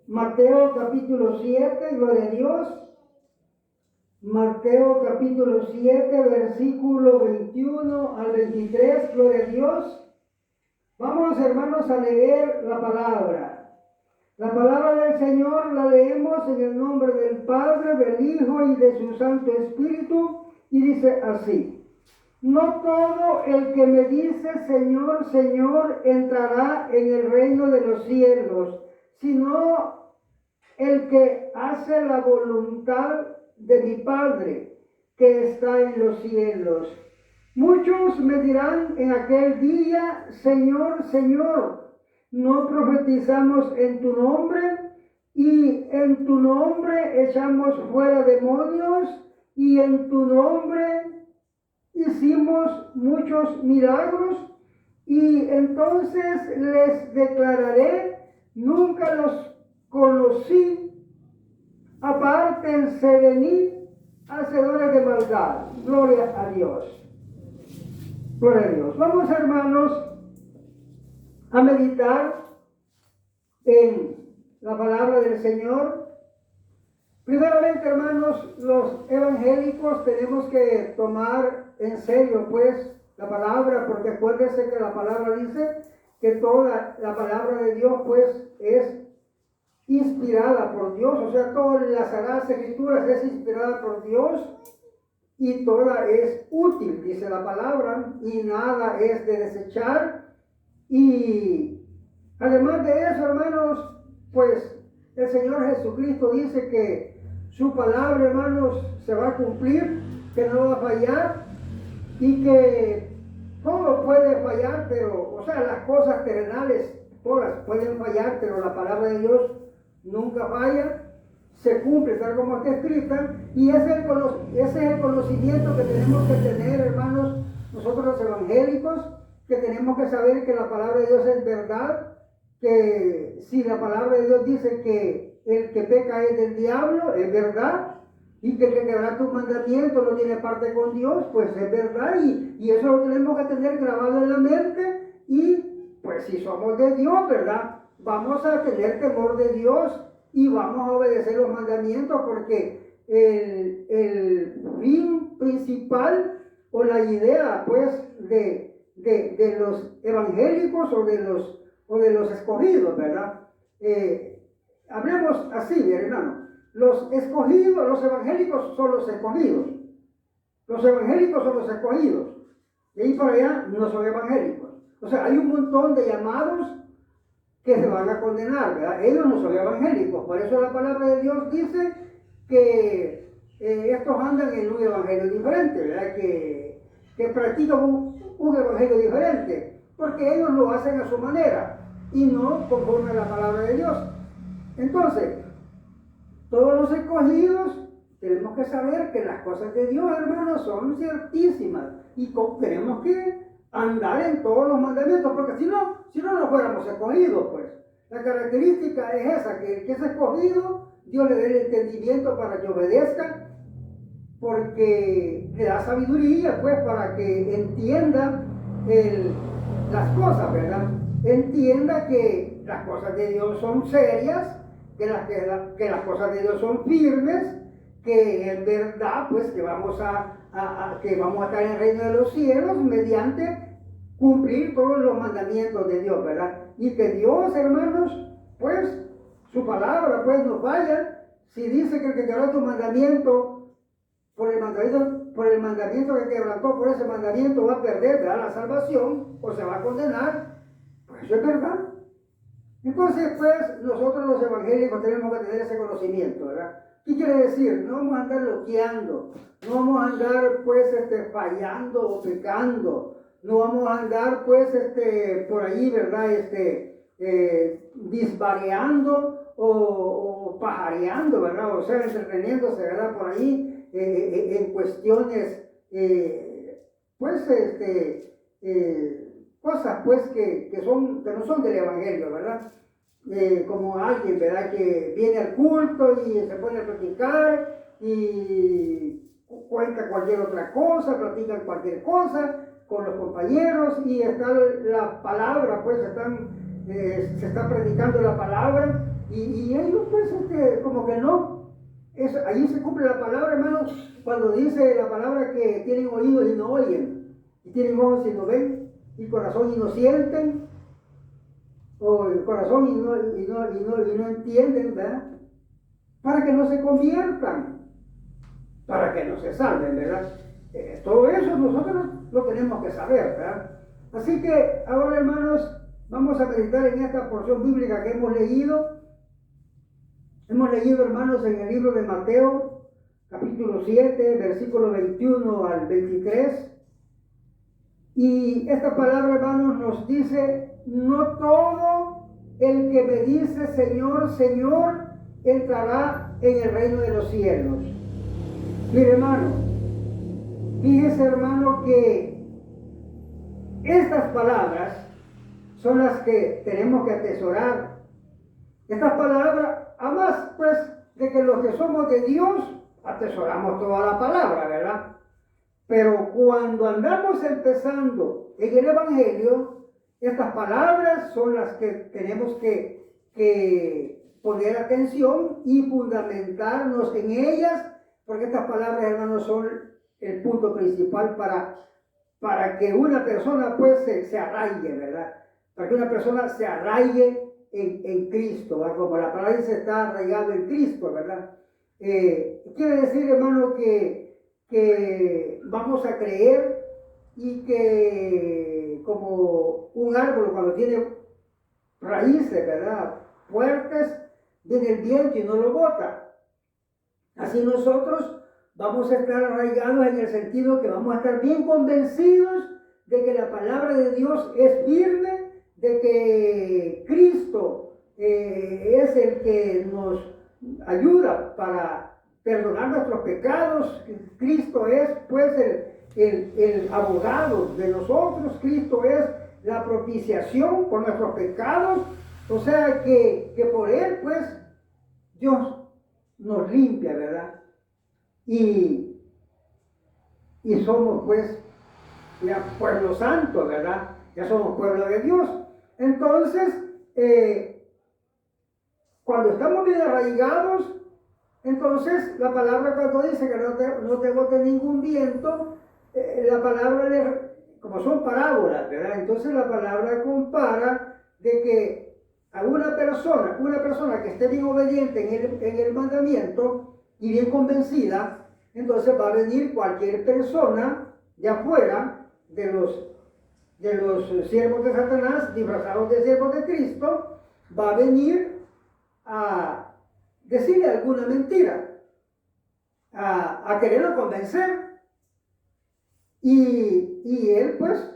Mateo capítulo 7, gloria a Dios. Mateo capítulo 7, versículo 21 al 23, gloria a Dios. Vamos, hermanos, a leer la palabra. La palabra del Señor la leemos en el nombre del Padre, del Hijo y de su Santo Espíritu, y dice así: No todo el que me dice Señor, Señor, entrará en el reino de los cielos, sino el que hace la voluntad de mi Padre que está en los cielos. Muchos me dirán en aquel día: Señor, Señor, ¿no profetizamos en tu nombre? Y en tu nombre echamos fuera demonios, y en tu nombre hicimos muchos milagros. Y entonces les declararé: nunca los conocí, apártense de mí, hacedores de maldad. Gloria a Dios. Gloria a Dios. Vamos, hermanos, a meditar en la palabra del Señor. Primeramente, hermanos, los evangélicos tenemos que tomar en serio, pues, la palabra, porque acuérdense que la palabra dice que toda la palabra de Dios, pues, es inspirada por Dios. O sea, todas las Sagradas Escrituras es inspirada por Dios y toda es útil, dice la palabra, y nada es de desechar. Y además de eso, hermanos, pues el Señor Jesucristo dice que su palabra, hermanos, se va a cumplir, que no va a fallar, y que todo puede fallar, pero, o sea, las cosas terrenales todas pueden fallar, pero la palabra de Dios nunca falla, se cumple tal como está escrita. Y ese es el conocimiento que tenemos que tener, hermanos, nosotros los evangélicos, que tenemos que saber que la palabra de Dios es verdad, que si la palabra de Dios dice que el que peca es del diablo, es verdad, y que el que quebranta un mandamiento no tiene parte con Dios, pues es verdad, y eso lo tenemos que tener grabado en la mente. Y pues si somos de Dios, ¿verdad?, vamos a tener temor de Dios y vamos a obedecer los mandamientos, porque el fin principal o la idea, pues, de los evangélicos o de los escogidos, ¿verdad? Hablemos así, hermano. Los escogidos, los evangélicos son los escogidos. Los evangélicos son los escogidos. De ahí para allá no son evangélicos. O sea, hay un montón de llamados que se van a condenar, ¿verdad? Ellos no son evangélicos. Por eso la palabra de Dios dice que estos andan en un evangelio diferente, ¿verdad? Que practican un evangelio diferente, porque ellos lo hacen a su manera y no conforme a la palabra de Dios. Entonces, todos los escogidos tenemos que saber que las cosas de Dios, hermanos, son ciertísimas, y tenemos que andar en todos los mandamientos, porque si no fuéramos escogidos, pues. La característica es esa, que el que es escogido, Dios le dé el entendimiento para que obedezca, porque le da sabiduría, pues, para que entienda las cosas, ¿verdad? Entienda que las cosas de Dios son serias, que las cosas de Dios son firmes, que en verdad, pues, que vamos a estar en el reino de los cielos mediante cumplir todos los mandamientos de Dios, ¿verdad? Y que Dios, hermanos, pues, su palabra, pues, no falla. Si dice que el que quebranta un mandamiento, por el mandamiento que quebrantó, por ese mandamiento va a perder, ¿verdad?, la salvación, o se va a condenar, pues eso es verdad. Entonces, pues, nosotros los evangélicos tenemos que tener ese conocimiento, ¿verdad? ¿Qué quiere decir? No vamos a andar loqueando, no vamos a andar, pues, fallando o pecando, no vamos a andar, pues, por ahí, ¿verdad?, disvariando o pajareando, ¿verdad? O sea, entreteniéndose, ¿verdad?, por ahí en cuestiones, pues, cosas, pues, que no son del evangelio, ¿verdad? Como alguien, ¿verdad?, que viene al culto y se pone a platicar y cuenta cualquier otra cosa, platican cualquier cosa con los compañeros, y está la palabra, pues, se está predicando la palabra, Y ellos pues como que no. Ahí se cumple la palabra, hermanos, cuando dice la palabra que tienen oídos y no oyen, y tienen ojos y no ven, y corazón y no sienten, o el corazón y no entienden, ¿verdad? Para que no se conviertan, para que no se salven, ¿verdad? Todo eso nosotros lo tenemos que saber, ¿verdad? Así que ahora, hermanos, vamos a meditar en esta porción bíblica que hemos leído. Hemos leído, hermanos, en el libro de Mateo, capítulo 7, versículo 21 al 23. Y esta palabra, hermanos, nos dice: no todo el que me dice Señor, Señor, entrará en el reino de los cielos. Mire, hermano, fíjese, hermano, que estas palabras son las que tenemos que atesorar. Estas palabras, además, pues, de que los que somos de Dios, atesoramos toda la palabra, ¿verdad? Pero cuando andamos empezando en el Evangelio, estas palabras son las que tenemos que poner atención y fundamentarnos en ellas, porque estas palabras, hermanos, son el punto principal para que una persona pues se arraigue, ¿verdad? Para que una persona se arraigue en Cristo, ¿verdad? Como la palabra dice, está arraigado en Cristo, ¿verdad? Quiere decir, hermano, que vamos a creer y que como un árbol cuando tiene raíces, ¿verdad?, fuertes, viene el viento y no lo bota. Así nosotros vamos a estar arraigados en el sentido que vamos a estar bien convencidos de que la palabra de Dios es firme, de que Cristo es el que nos ayuda para perdonar nuestros pecados. Cristo es pues el abogado de nosotros. Cristo es la propiciación por nuestros pecados. O sea que por Él pues Dios nos limpia, ¿verdad? Y somos pues ya pueblo santo, ¿verdad? Ya somos pueblo de Dios. Entonces, cuando estamos bien arraigados, entonces la palabra cuando dice que no te bote ningún viento, la palabra, como son parábolas, ¿verdad? Entonces la palabra compara de que a una persona que esté bien obediente en el mandamiento y bien convencida, entonces va a venir cualquier persona de afuera, de los siervos de Satanás, disfrazados de siervos de Cristo, va a venir a decirle alguna mentira, a quererlo convencer, y él pues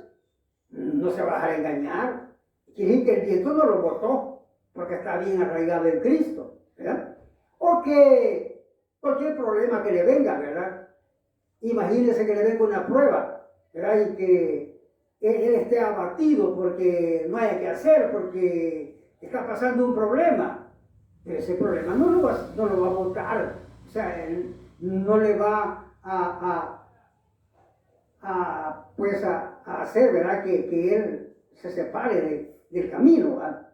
no se va a dejar engañar. Quiere decir que el viento no lo botó, porque está bien arraigado en Cristo, ¿verdad? O que cualquier problema que le venga, ¿verdad? Imagínese que le venga una prueba, ¿verdad? Y que él esté abatido porque no haya que hacer, porque está pasando un problema. Pero ese problema no lo va a botar, o sea, él no le va a hacer, ¿verdad? Que él se separe del camino, ¿verdad?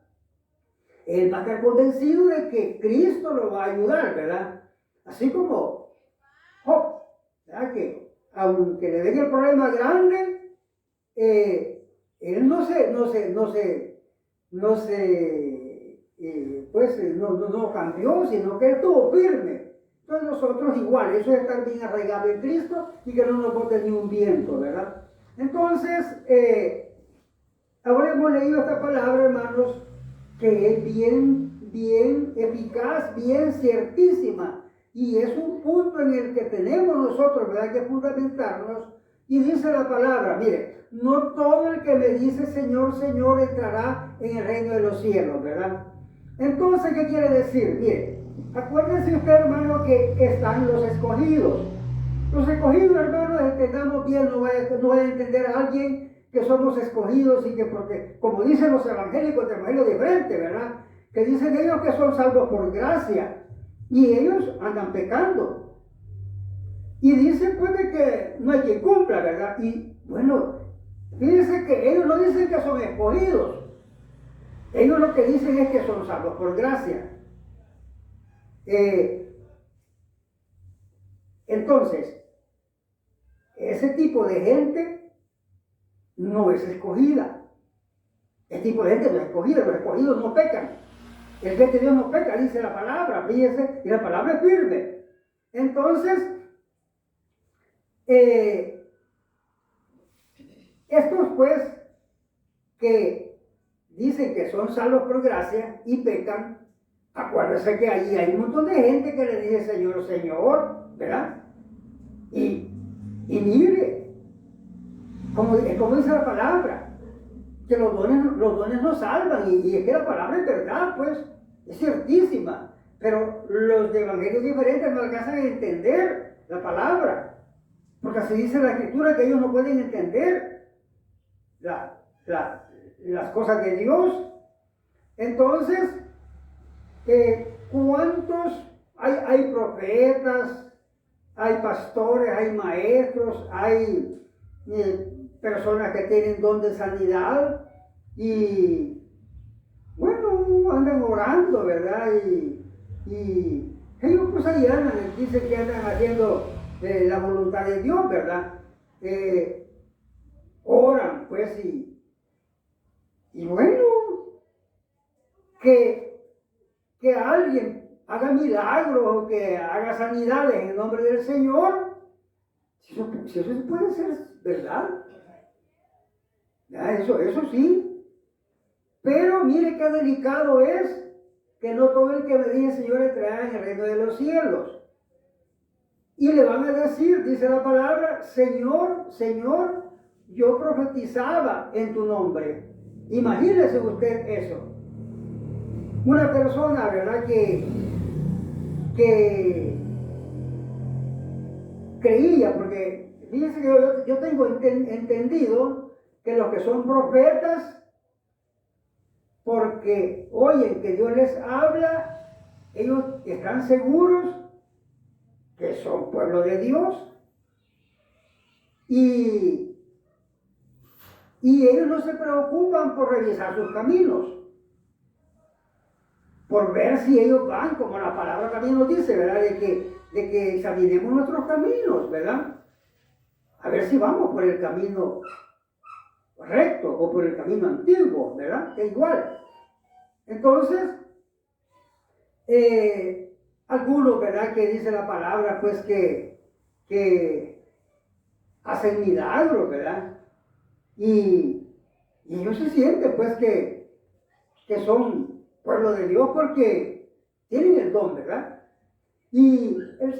Él va a estar convencido de que Cristo lo va a ayudar, ¿verdad? Así como Job, ¿verdad? Que aunque le venga el problema grande, él no cambió, sino que él estuvo firme. Entonces nosotros igual, eso es estar bien arraigado en Cristo y que no nos bote ni un viento, ¿verdad? Entonces, ahora hemos leído esta palabra, hermanos, que es bien eficaz, bien ciertísima, y es un punto en el que tenemos nosotros, ¿verdad?, que fundamentarnos. Y dice la palabra, mire, no todo el que me dice Señor, Señor entrará en el reino de los cielos, ¿verdad? Entonces, ¿qué quiere decir? Mire, acuérdense usted, hermano, que están los escogidos. Los escogidos, hermanos, entendamos bien, no vaya a entender a alguien que somos escogidos y que porque, como dicen los evangélicos de evangelio diferente, ¿verdad?, que dicen ellos que son salvos por gracia y ellos andan pecando. Y dicen pues de que no hay quien cumpla, ¿verdad? Y bueno, fíjense que ellos no dicen que son escogidos. Ellos lo que dicen es que son salvos por gracia. Entonces, ese tipo de gente no es escogida. Ese tipo de gente no es escogida, los escogidos no pecan. El que de Dios no peca, dice la palabra, fíjese, y la palabra es firme. Entonces, estos pues que dicen que son salvos por gracia y pecan, acuérdense que ahí hay un montón de gente que le dice Señor, Señor, ¿verdad? Y mire, como dice la palabra, que los dones nos salvan, y es que la palabra es verdad, pues, es ciertísima, pero los de evangelios diferentes no alcanzan a entender la palabra, porque así dice la Escritura que ellos no pueden entender las cosas de Dios. Entonces, ¿cuántos hay profetas, hay pastores, hay maestros, hay personas que tienen don de sanidad y bueno, andan orando, ¿verdad? Y ellos pues ahí andan, dicen que andan haciendo la voluntad de Dios, ¿verdad? Oran pues y bueno, que alguien haga milagros o que haga sanidades en el nombre del Señor, si eso puede ser verdad, ya, eso sí. Pero mire qué delicado es que no todo el que me dice Señor entrará en el reino de los cielos. Y le van a decir, dice la palabra, Señor, Señor, yo profetizaba en tu nombre. Imagínese usted eso. Una persona, ¿verdad? Que creía, porque fíjense que yo tengo entendido que los que son profetas, porque oyen que Dios les habla, ellos están seguros que son pueblo de Dios y ellos no se preocupan por revisar sus caminos, por ver si ellos van, como la palabra también nos dice, ¿verdad? De que examinemos nuestros caminos, ¿verdad? A ver si vamos por el camino recto o por el camino antiguo, ¿verdad? Que igual. Entonces, algunos, ¿verdad? Que dice la palabra, pues que hacen milagros, ¿verdad? Y ellos se sienten, pues, que son pueblo de Dios porque tienen el don, ¿verdad? Y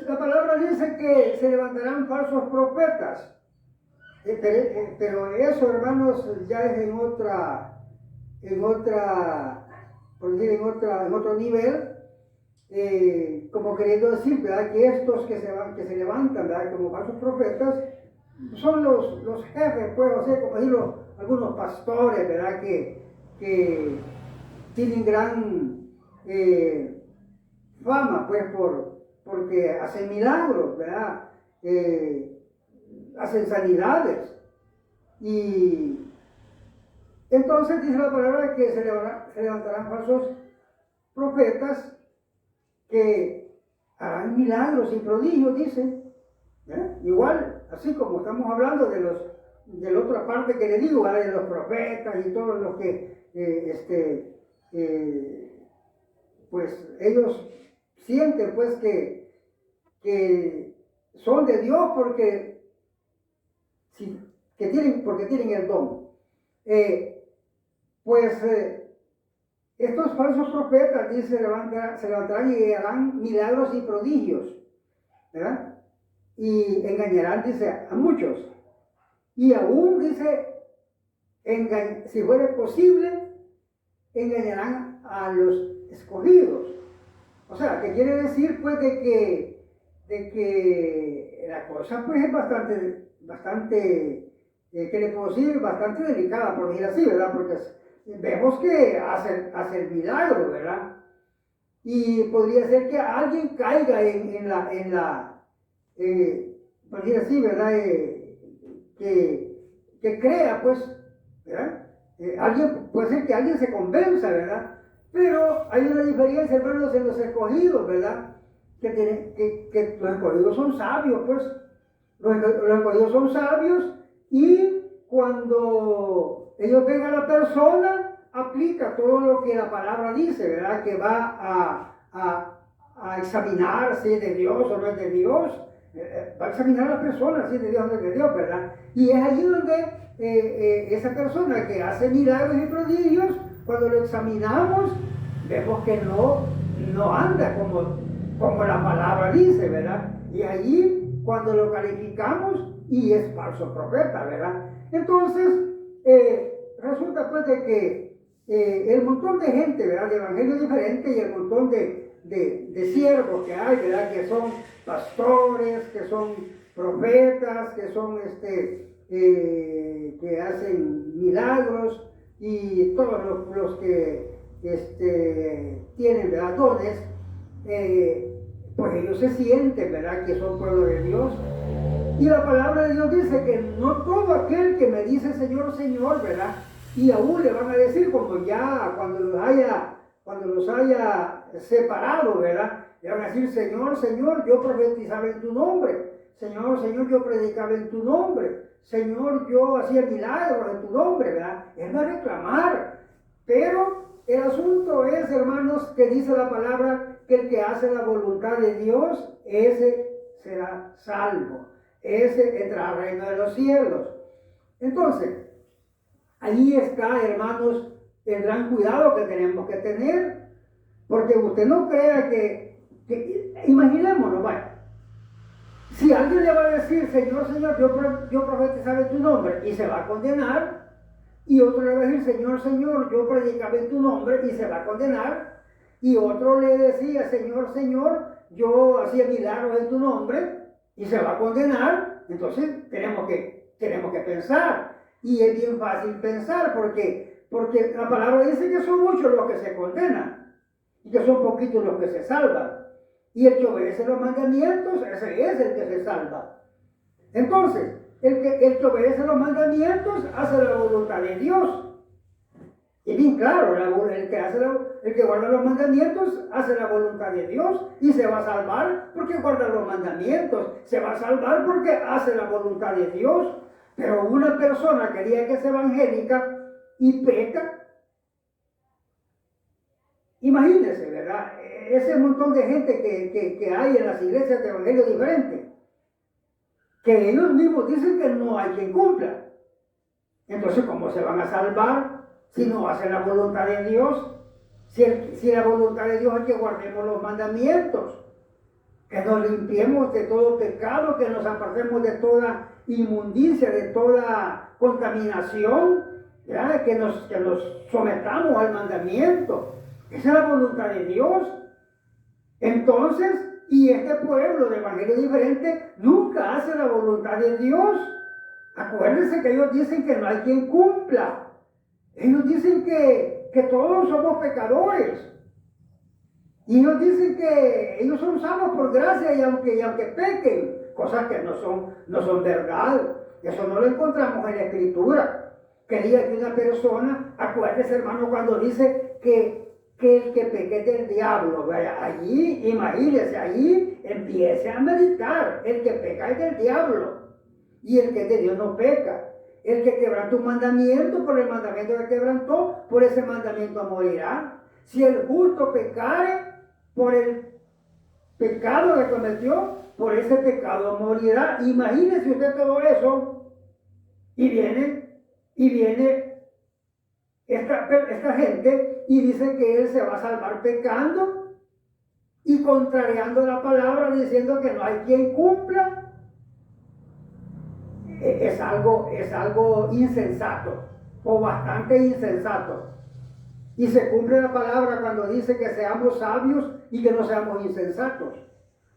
la palabra dice que se levantarán falsos profetas. Pero eso, hermanos, ya es en por decir, en otro nivel, como queriendo decir, ¿verdad? Que estos que se levantan, ¿verdad? Como falsos profetas, son los jefes, pues, o sea, como decirlo, algunos pastores, ¿verdad? Que tienen gran fama, pues, porque hacen milagros, ¿verdad? Hacen sanidades. Y entonces dice la palabra que se levantarán falsos profetas que harán milagros y prodigios, dice. Igual, así como estamos hablando de la otra parte que le digo, ¿verdad? De los profetas y todos los que pues ellos sienten pues que son de Dios porque tienen el don. Estos falsos profetas, dice, se levantarán y harán milagros y prodigios, ¿verdad? Y engañarán, dice, a muchos. Y aún, dice, si fuera posible, engañarán a los escogidos. O sea, ¿qué quiere decir? Pues de que la cosa pues es bastante, ¿qué le puedo decir? Bastante delicada, por decir así, ¿verdad? Porque vemos que hace el milagro, ¿verdad? Y podría ser que alguien caiga por decir así, ¿verdad? Que crea, pues, ¿verdad? Puede ser que alguien se convenza, ¿verdad? Pero hay una diferencia, hermanos, en los escogidos, ¿verdad? Que los escogidos son sabios, pues. Los escogidos son sabios y cuando ellos ven a la persona, aplica todo lo que la palabra dice, ¿verdad? Que va a examinar si es de Dios o no es de Dios. Va a examinar a la persona si es de Dios o no es de Dios, ¿verdad? Y es allí donde esa persona que hace milagros y prodigios, cuando lo examinamos, vemos que no anda como la palabra dice, ¿verdad? Y allí cuando lo calificamos y es falso profeta, ¿verdad? Entonces, resulta pues de que el montón de gente, ¿verdad? De evangelios diferentes y el montón de siervos que hay, ¿verdad? Que son pastores, que son profetas, que son que hacen milagros y todos los que tienen, ¿verdad? Dones, pues ellos se sienten, ¿verdad? Que son pueblo de Dios. Y la palabra de Dios dice que no todo aquel que me dice Señor, Señor, ¿verdad? Y aún le van a decir como ya cuando los haya separado, ¿verdad? Le van a decir, Señor, Señor, yo profetizaba en tu nombre. Señor, Señor, yo predicaba en tu nombre. Señor, yo hacía milagros en tu nombre, ¿verdad? Él va a reclamar. Pero el asunto es, hermanos, que dice la palabra que el que hace la voluntad de Dios, ese será salvo. Ese entrará al reino de los cielos. Entonces, ahí está, hermanos, el gran cuidado que tenemos que tener, porque usted no crea que imaginémonos, vaya, si alguien le va a decir, Señor, Señor, yo profetizaba en tu nombre, y se va a condenar, y otro le va a decir, Señor, Señor, yo predicaba en tu nombre, y se va a condenar, y otro le decía, Señor, Señor, yo hacía milagros en tu nombre, y se va a condenar. Entonces tenemos que pensar, y es bien fácil pensar, porque la palabra dice que son muchos los que se condenan, y que son poquitos los que se salvan. Y el que obedece los mandamientos, ese es el que se salva. Entonces, el que obedece los mandamientos hace la voluntad de Dios. Y bien claro, el que guarda los mandamientos hace la voluntad de Dios y se va a salvar porque guarda los mandamientos. Se va a salvar porque hace la voluntad de Dios. Pero una persona que diga que es evangélica y peca, imagínense, ¿verdad? Ese montón de gente que hay en las iglesias de evangelio diferentes, que ellos mismos dicen que no hay quien cumpla. Entonces, ¿cómo se van a salvar si no hacen la voluntad de Dios? Si la voluntad de Dios es que guardemos los mandamientos, que nos limpiemos de todo pecado, que nos apartemos de toda inmundicia, de toda contaminación, ¿ya? Que nos sometamos al mandamiento. Esa es la voluntad de Dios. Entonces, y este pueblo de evangelio diferente nunca hace la voluntad de Dios. Acuérdense que ellos dicen que no hay quien cumpla. Ellos dicen que todos somos pecadores. Y ellos dicen que ellos son salvos por gracia y aunque pequen, cosas que no son verdad. Eso no lo encontramos en la Escritura. Que diga que una persona, acuérdese, hermano, cuando dice que el que peque es del diablo, vaya, allí, imagínese, allí empiece a meditar. El que peca es del diablo. Y el que es de Dios no peca. El que quebrantó un mandamiento, por el mandamiento que quebrantó, por ese mandamiento morirá. Si el justo pecare, por el pecado que cometió, por ese pecado morirá. Imagínese usted todo eso. Y viene esta gente y dice que él se va a salvar pecando y contrariando la palabra, diciendo que no hay quien cumpla. Es algo insensato, o bastante insensato. Y se cumple la palabra cuando dice que seamos sabios y que no seamos insensatos.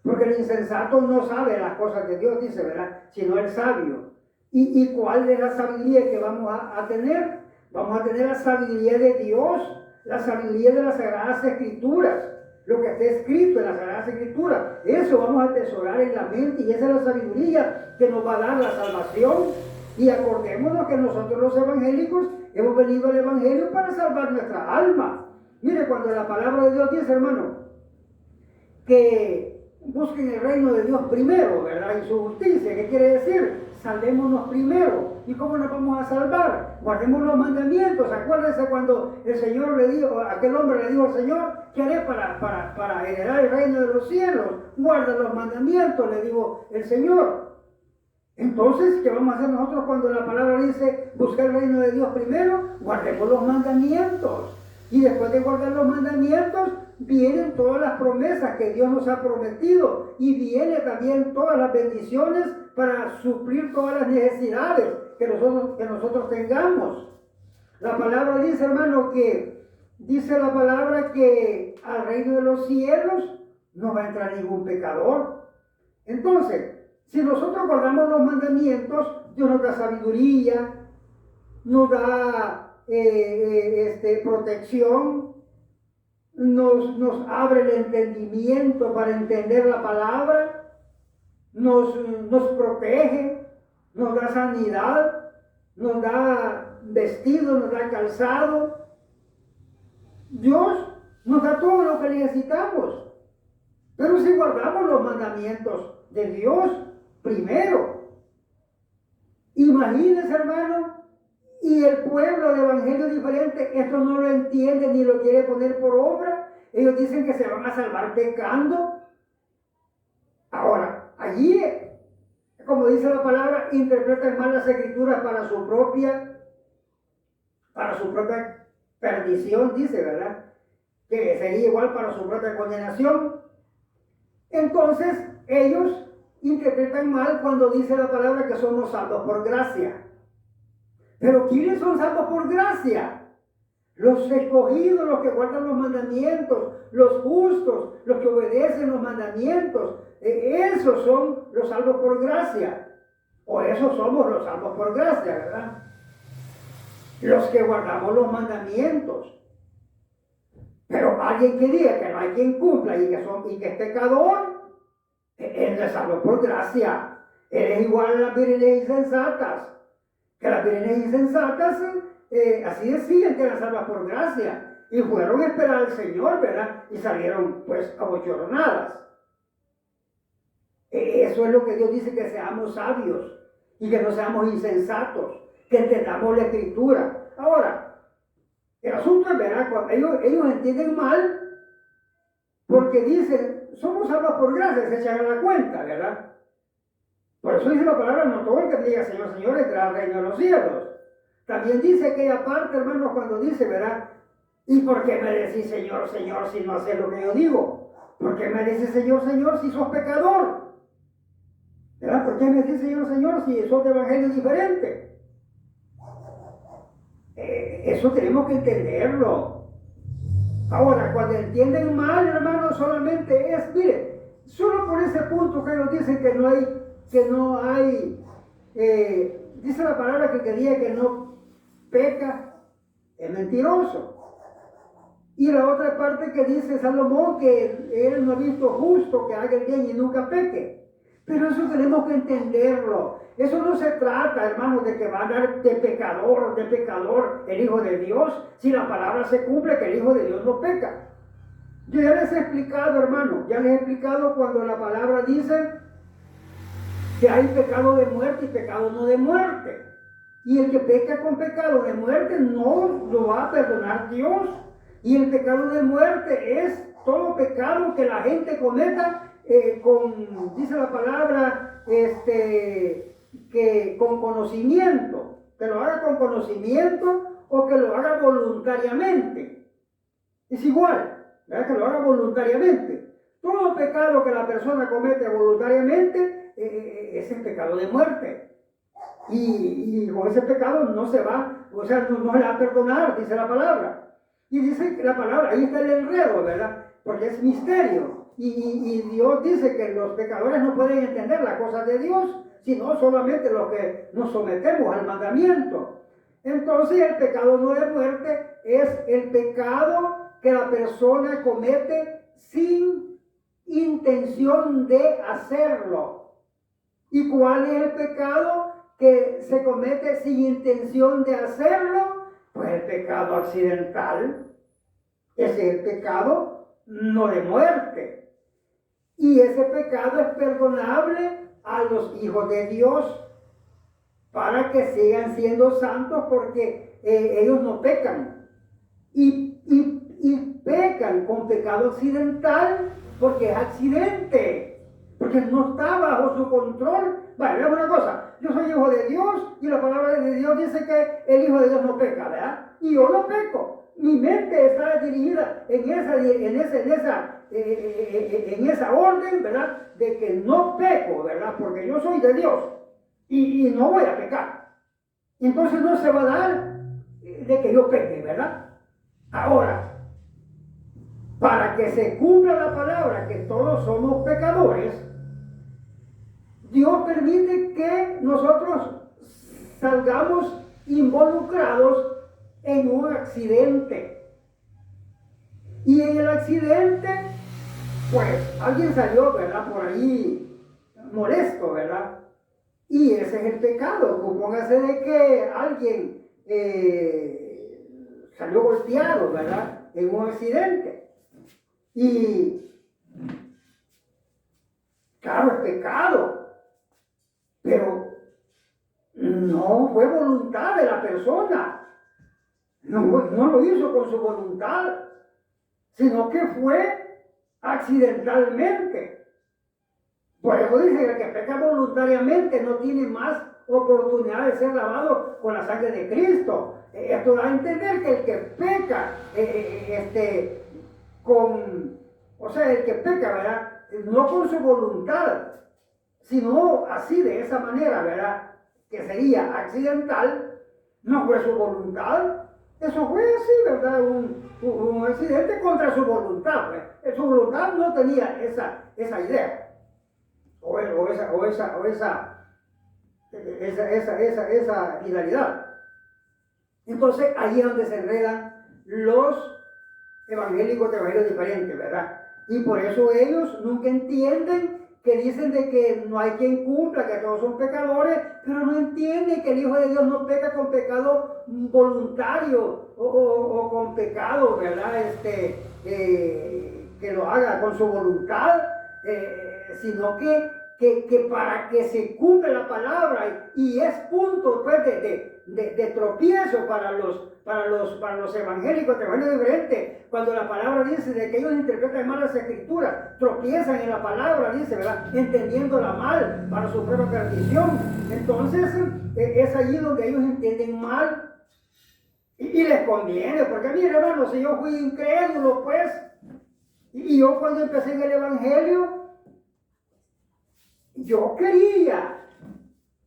Porque el insensato no sabe las cosas de Dios, dice, ¿verdad? Sino el sabio. ¿Y cuál es la sabiduría que vamos a tener? Vamos a tener la sabiduría de Dios, la sabiduría de las Sagradas Escrituras. Lo que está escrito en las Sagradas Escrituras, eso vamos a atesorar en la mente y esa es la sabiduría que nos va a dar la salvación. Y acordémonos que nosotros los evangélicos hemos venido al Evangelio para salvar nuestra alma. Mire, cuando la palabra de Dios dice, hermano, que busquen el reino de Dios primero, ¿verdad? Y su justicia, ¿qué quiere decir? Salvémonos primero. ¿Y cómo nos vamos a salvar? Guardemos los mandamientos. Acuérdense cuando el Señor le dijo, aquel hombre le dijo al Señor, ¿qué haré para heredar el reino de los cielos? Guarda los mandamientos, le dijo el Señor. Entonces, ¿qué vamos a hacer nosotros cuando la palabra dice buscar el reino de Dios primero? Guardemos los mandamientos. Y después de guardar los mandamientos, vienen todas las promesas que Dios nos ha prometido. Y vienen también todas las bendiciones para suplir todas las necesidades que nosotros tengamos. La palabra dice, hermano, dice la palabra que al reino de los cielos no va a entrar ningún pecador. Entonces, si nosotros guardamos los mandamientos, Dios nos da sabiduría, nos da protección, nos abre el entendimiento para entender la palabra, nos protege, nos da sanidad, nos da vestido, nos da calzado. Dios nos da todo lo que necesitamos. Pero si guardamos los mandamientos de Dios primero, imagínense, hermano, y el pueblo de evangelio diferente, esto no lo entiende ni lo quiere poner por obra. Ellos dicen que se van a salvar pecando. Ahora, allí, como dice la palabra, interpretan mal las escrituras para su propia perdición, dice, ¿verdad? Que sería igual para su propia condenación. Entonces, ellos interpretan mal cuando dice la palabra que somos salvos por gracia. Pero ¿quiénes son salvos por gracia? Los escogidos, los que guardan los mandamientos, los justos, los que obedecen los mandamientos. Esos son los salvos por gracia. O esos somos los salvos por gracia, ¿verdad? Los que guardamos los mandamientos. Pero alguien que diga que no hay quien cumpla y que es pecador, él no es salvo por gracia. Él es igual a las vírgenes insensatas. Que las vírgenes insensatas, así decían que eran salvas por gracia. Y fueron a esperar al Señor, ¿verdad? Y salieron, pues, abochornadas. Eso es lo que Dios dice, que seamos sabios y que no seamos insensatos, que entendamos la Escritura. Ahora, el asunto es, ¿verdad? Cuando ellos entienden mal, porque dicen, somos salvos por gracia, se echan a la cuenta, ¿verdad? Por eso dice la palabra, no todo el que diga Señor, Señor, entrará al reino de los cielos. También dice aquella parte, hermanos, cuando dice, ¿verdad? ¿Y por qué me decís Señor, Señor, si no haces lo que yo digo? ¿Por qué me decís Señor, Señor, si sos pecador? ¿Verdad? ¿Por qué me decís Señor, Señor, si sos de evangelio diferente? Eso tenemos que entenderlo. Ahora, cuando entienden mal, hermanos, solamente es, mire, solo por ese punto que ellos dicen que no hay, dice la palabra que diga que no peca, es mentiroso. Y la otra parte que dice Salomón, que él no ha visto justo que haga el bien y nunca peque. Pero eso tenemos que entenderlo. Eso no se trata, hermanos, de que va a dar de pecador el Hijo de Dios, si la palabra se cumple que el Hijo de Dios no peca. Yo ya les he explicado, hermano, cuando la palabra dice que hay pecado de muerte y pecado no de muerte. Y el que peca con pecado de muerte no lo va a perdonar Dios. Y el pecado de muerte es todo pecado que la gente cometa dice la palabra, que con conocimiento, que lo haga con conocimiento o que lo haga voluntariamente. Es igual, ¿verdad? Que lo haga voluntariamente. Todo pecado que la persona comete voluntariamente es el pecado de muerte. Y con ese pecado no se va, o sea, no le va a perdonar, dice la palabra. Y dice la palabra, ahí está el enredo, ¿verdad? Porque es misterio. Y Dios dice que los pecadores no pueden entender las cosas de Dios, sino solamente los que nos sometemos al mandamiento. Entonces el pecado no de muerte es el pecado que la persona comete sin intención de hacerlo. ¿Y cuál es el pecado que se comete sin intención de hacerlo? Pues el pecado accidental. Ese es el pecado no de muerte. Y ese pecado es perdonable a los hijos de Dios para que sigan siendo santos, porque ellos no pecan. Y pecan con pecado accidental porque es accidente, porque no está bajo su control. Vale, veamos una cosa, yo soy hijo de Dios y la palabra de Dios dice que el hijo de Dios no peca, ¿verdad? Y yo no peco. Mi mente está dirigida en esa orden, ¿verdad? De que no peco, ¿verdad? Porque yo soy de Dios y no voy a pecar. Entonces no se va a dar de que yo peque, ¿verdad? Ahora, para que se cumpla la palabra, que todos somos pecadores, Dios permite que nosotros salgamos involucrados en un accidente. Y en el accidente, pues alguien salió, ¿verdad? Por ahí molesto, ¿verdad? Y ese es el pecado. Supóngase de que alguien salió golpeado, ¿verdad? En un accidente. Y claro, es pecado, pero no fue voluntad de la persona. No lo hizo con su voluntad, sino que fue accidentalmente. Por eso dice que el que peca voluntariamente no tiene más oportunidad de ser lavado con la sangre de Cristo. Esto da a entender que el que peca el que peca, ¿verdad? No con su voluntad, sino así, de esa manera, ¿verdad? Que sería accidental, no fue su voluntad. Eso fue así, ¿verdad? Un accidente contra su voluntad, pues. Su voluntad no tenía esa idea. Esa finalidad. Entonces ahí es donde se enredan los evangélicos de evangelios diferentes, ¿verdad? Y por eso ellos nunca entienden que dicen de que no hay quien cumpla, que todos son pecadores, pero no entienden que el Hijo de Dios no peca con pecado voluntario o con pecado, ¿verdad? Que lo haga con su voluntad, sino que para que se cumpla la palabra, y es punto pues de tropiezo para los evangélicos de evangelios diferentes, cuando la palabra dice de que ellos interpretan mal las escrituras, tropiezan en la palabra, dice, ¿verdad? Entendiéndola mal para su propia perdición. Entonces es allí donde ellos entienden mal y les conviene, porque mire, hermano, si yo fui incrédulo, pues, y yo cuando empecé en el evangelio, yo quería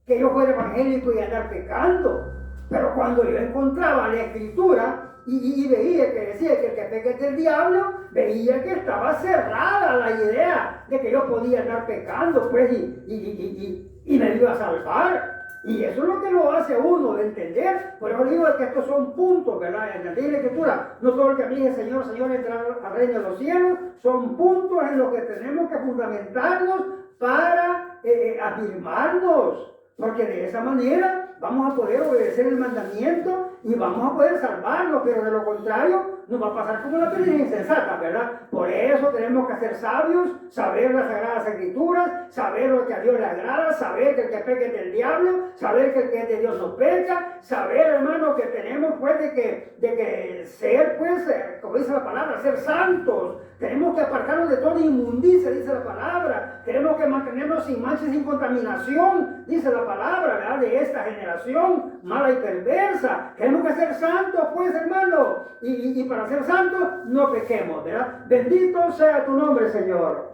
que yo fuera evangélico y andar pecando, pero cuando yo encontraba la escritura y veía que decía que el que peca es del diablo, veía que estaba cerrada la idea de que yo podía andar pecando, pues, y me iba a salvar. Y eso es lo que lo hace a uno de entender. Por eso digo que estos son puntos, ¿verdad? En la escritura, no todo el que dice Señor, Señor, entrar al reino de los cielos, son puntos en los que tenemos que fundamentarnos para afirmarnos, porque de esa manera vamos a poder obedecer el mandamiento y vamos a poder salvarnos, pero de lo contrario nos va a pasar como la pérdida insensata, ¿verdad? Por eso tenemos que ser sabios, saber las sagradas escrituras, saber lo que a Dios le agrada, saber que el que peca es del diablo, saber que el que es de Dios no peca, saber, hermano, que tenemos pues de que ser, pues, como dice la palabra, ser santos. Tenemos que apartarnos de toda inmundicia, dice la palabra. Tenemos que mantenernos sin mancha y sin contaminación, dice la palabra, ¿verdad? De esta generación mala y perversa. Tenemos que ser santos, pues, hermano. Y para ser santos, no pequemos, ¿verdad? Bendito sea tu nombre, Señor.